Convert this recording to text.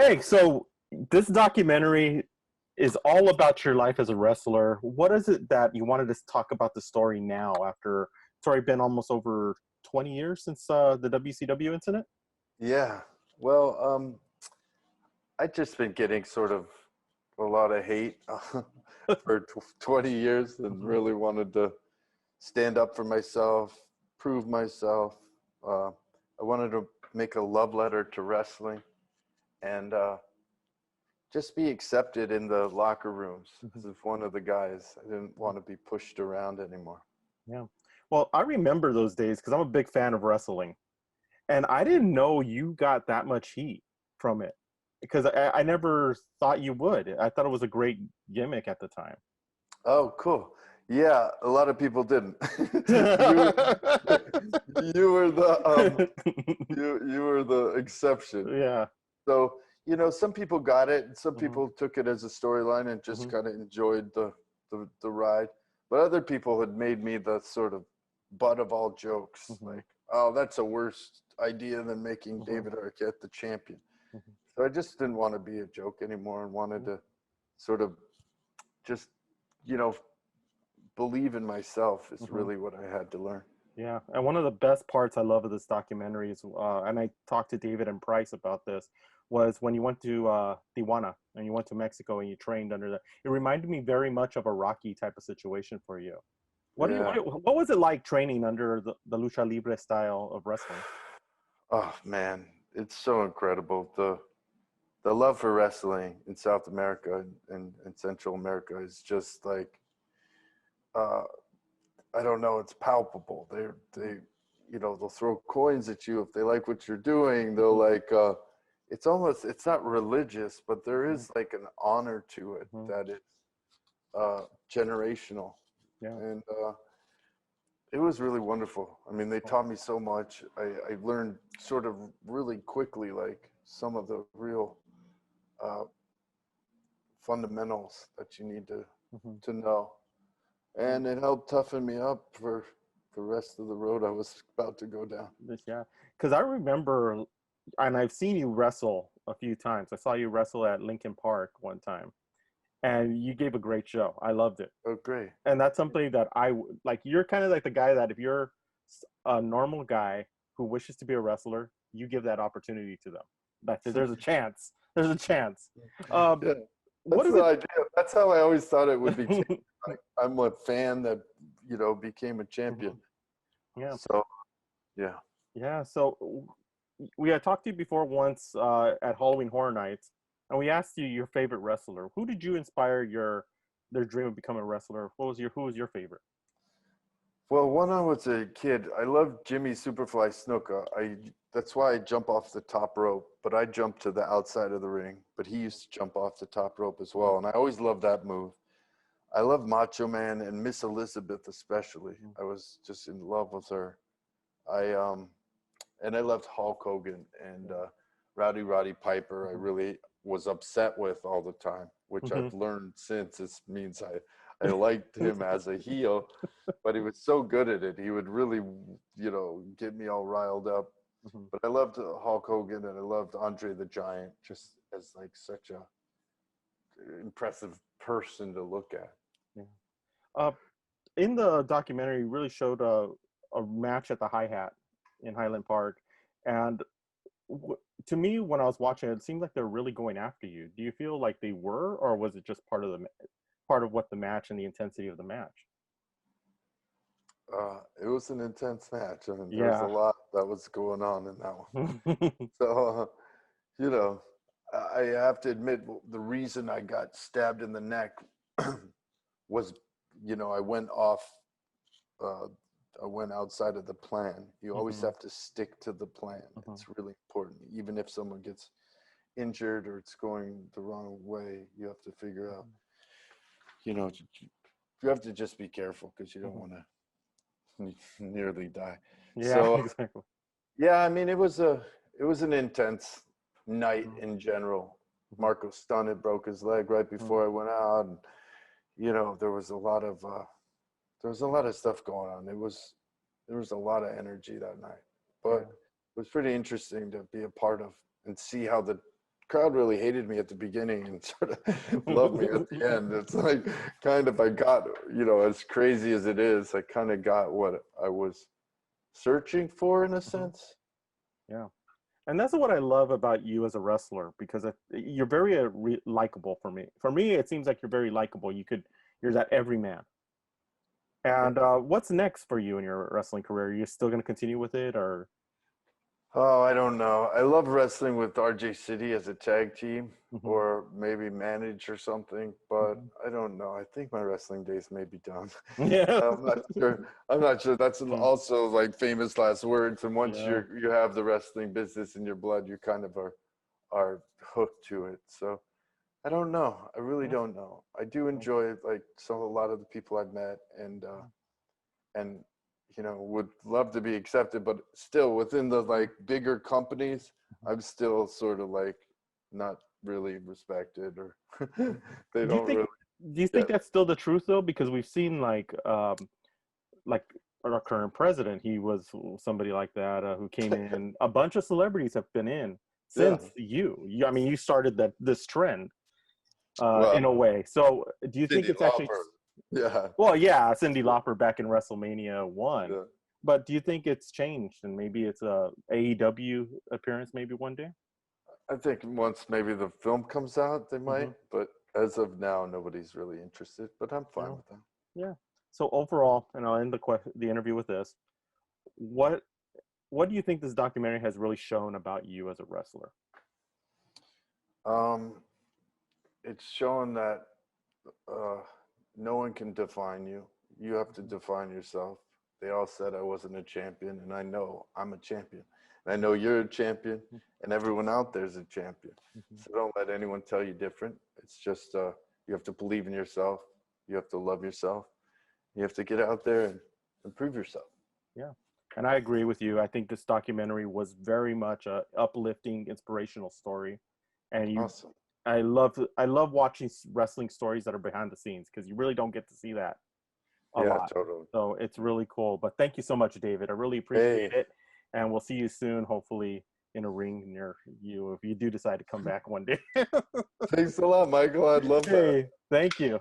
Okay, so this documentary is all about your life as a wrestler. What is it that you wanted to talk about the story now after it's already been almost over 20 years since the WCW incident? Yeah. Well, I've just been getting sort of a lot of hate for 20 years and Mhm. really wanted to stand up for myself, prove myself. I wanted to make a love letter to wrestling and just be accepted in the locker rooms as one of the guys. I didn't want to be pushed around anymore. Yeah. Well, I remember those days because I'm a big fan of wrestling. And I didn't know you got that much heat from it because I never thought you would. I thought it was a great gimmick at the time. Oh, cool. Yeah, a lot of people didn't. you you were you were the exception. Yeah. So, some people got it, and some Mhm. people took it as a storyline and just Mhm. kind of enjoyed the ride. But other people had made me the sort of butt of all jokes, Mhm. like, "Oh, that's a worse idea than making Mhm. David Arquette the champion." Mhm. So I just didn't want to be a joke anymore and wanted to sort of just, you know, believe in myself is Mhm. really what I had to learn. Yeah, and one of the best parts I love of this documentary is, and I talked to David and Price about this, was when you went to Tijuana and you went to Mexico and you trained under the. It reminded me very much of a Rocky type of situation for you. Yeah. What was it like training under the lucha libre style of wrestling? Oh man, it's so incredible. The love for wrestling in South America and Central America is just like uh, I don't know, it's palpable. They'll throw coins at you if they like what you're doing. They'll like it's not religious, but there Mhm. is like an honor to it Mhm. that is generational. Yeah. And it was really wonderful. I mean, they taught me so much. I learned sort of really quickly, like some of the real uh, fundamentals that you need Mhm. to know, Yeah. and it helped toughen me up for the rest of the road I was about to go down. Yeah. Because I remember, and I've seen you wrestle a few times. I saw you wrestle at Lincoln Park one time, and you gave a great show. I loved it. Oh, great! And that's something that like. You're kind of like the guy that if you're a normal guy who wishes to be a wrestler, you give that opportunity to them. That there's a chance. There's a chance. Um, Yeah, what that's is the it? idea. That's how I always thought it would be. Like, I'm a fan that became a champion. Mhm. Yeah. So yeah. Yeah. So we had talked to you before once at Halloween Horror Nights, and we asked you your favorite wrestler. Who did you inspire their dream of becoming a wrestler? Who was your favorite? Well, when I was a kid, I loved Jimmy Superfly Snuka. That's why I jump off the top rope, but I jump to the outside of the ring. But he used to jump off the top rope as well, and I always loved that move. I love Macho Man and Miss Elizabeth especially. I was just in love with her. I and I loved Hulk Hogan and Roddy Piper. I really was upset with all the time, which I've learned since. It means I liked him as a heel, but he was so good at it. He would really, get me all riled up. But I loved Hulk Hogan and I loved Andre the Giant just as like such a impressive person to look at. Yeah. Uh, in the documentary, you really showed a match at the Hi Hat in Highland Park, and to me, when I was watching it, it seemed like they're really going after you. Do you feel like they were, or was it just part of what the match and the intensity of the match? It was an intense match. I mean, there was a Yeah. lot that was going on in that one. So, you know, I have to admit the reason I got stabbed in the neck was, I went off, uh, I went outside of the plan. You always Mhm. have to stick to the plan. Mhm. It's really important. Even if someone gets injured or it's going the wrong way, you have to figure out, you have to just be careful because you don't Mhm. want to nearly die. Yeah, So, exactly. yeah, I mean, it was an intense night Mhm. in general. Mhm. Marco Stunt had broke his leg right Mhm. before I went out, and there was a lot of stuff going on. There was a lot of energy that night, but Yeah. it was pretty interesting to be a part of and see how the crowd really hated me at the beginning and sort of loved me at the end. It's like kind of I got, you know, as crazy as it is, I kind of got what I was searching for in a sense. Yeah. And that's what I love about you as a wrestler, because you're very likable for me. For me, it seems like you're very likable. You're that everyman. And what's next for you in your wrestling career? Are you still going to continue with it, or? Oh, I don't know. I love wrestling with RJ City as a tag team, Mhm. or maybe manage or something, but Mhm. I don't know. I think my wrestling days may be done. Yeah. I'm not sure. I'm not sure. That's Mm. also like famous last words. And once Yeah. you have the wrestling business in your blood, you kind of are hooked to it. So I don't know. I really Yeah. don't know. I do Yeah. enjoy like a lot of the people I've met, and you know, would love to be accepted, but still within the like bigger companies, I'm still sort of like not really respected, or they Do you don't think really do you think get me. that's still the truth though? Because we've seen like our current president, he was somebody like that who came in. A bunch of celebrities have been in Yeah. since I mean, you started this trend Well, in a way. So do you think Cindy it's actually? Lauper. Yeah. Well, yeah, Cindy Lauper back in WrestleMania 1. Yeah. But do you think it's changed and maybe it's a AEW appearance maybe one day? I think once maybe the film comes out, they Hmm. might, but as of now, nobody's really interested, but I'm fine Yeah. with that. Yeah. So overall, and I'll end the interview with this. What what do you think this documentary has really shown about you as a wrestler? Um, it's showing that uh, no one can define you. You have to define yourself. They all said I wasn't a champion, and I know I'm a champion. And I know you're a champion, and everyone out there is a champion. Mhm. So don't let anyone tell you different. It's just you have to believe in yourself. You have to love yourself. You have to get out there and improve yourself. Yeah. And I agree with you. I think this documentary was very much a uplifting, inspirational story. And Awesome. I love watching wrestling stories that are behind the scenes, because you really don't get to see that a Yeah, lot. totally. So it's really cool. But thank you so much, David. I really appreciate Hey, it. And we'll see you soon, hopefully in a ring near you if you do decide to come back one day. thanks a lot, Michael. I'd love that. Hey, thank you.